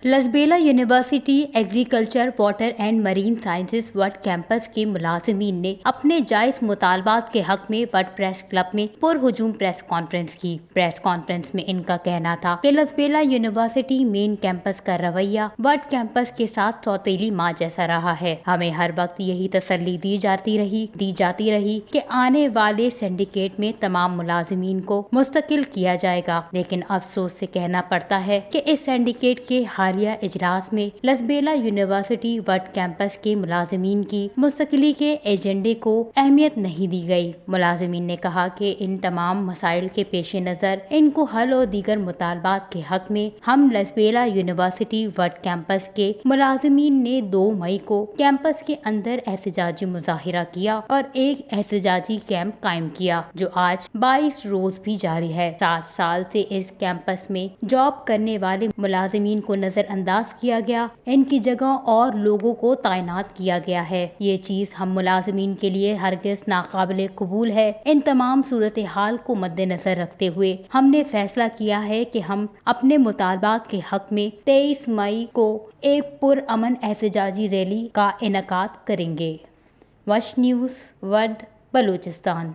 لسبیلا university agriculture water and marine sciences Wadh campus کے ملازمین نے اپنے جائز مطالبات کے حق میں وڈ پریس کلب میں پرہجوم پریس کانفرنس کی۔ پریس کانفرنس میں ان کا کہنا تھا کہ لسبیلا یونیورسٹی مین کیمپس کا رویہ وڈ کیمپس کے ساتھ سوتیلی ماں جیسا رہا ہے۔ ہمیں ہر وقت یہی تسلی دی جاتی رہی کہ آنے والے سینڈیکیٹ میں تمام ملازمین کو مستقل کیا جائے گا، لیکن افسوس سے کہنا پڑتا ہے کہ اس سینڈیکیٹ کے حالیہ اجلاس میں لسبیلا یونیورسٹی وڈ کیمپس کے ملازمین کی مستقلی کے ایجنڈے کو اہمیت نہیں دی گئی۔ ملازمین نے کہا کہ ان تمام مسائل کے پیش نظر ان کو حل اور دیگر مطالبات کے حق میں ہم لسبیلا یونیورسٹی وڈ کیمپس کے ملازمین نے 2 مئی کو کیمپس کے اندر احتجاجی مظاہرہ کیا اور ایک احتجاجی کیمپ قائم کیا جو آج 22 روز بھی جاری ہے۔ 7 سال سے اس کیمپس میں جاب کرنے والے ملازمین کو نظر انداز کیا گیا، ان کی جگہ اور لوگوں کو تعینات کیا گیا ہے۔ یہ چیز ہم ملازمین کے لیے ہرگز ناقابل قبول ہے۔ ان تمام صورتحال کو مد نظر رکھتے ہوئے ہم نے فیصلہ کیا ہے کہ ہم اپنے مطالبات کے حق میں 23 مئی کو ایک پرامن احتجاجی ریلی کا انعقاد کریں گے۔ وش نیوز، وڈ، بلوچستان۔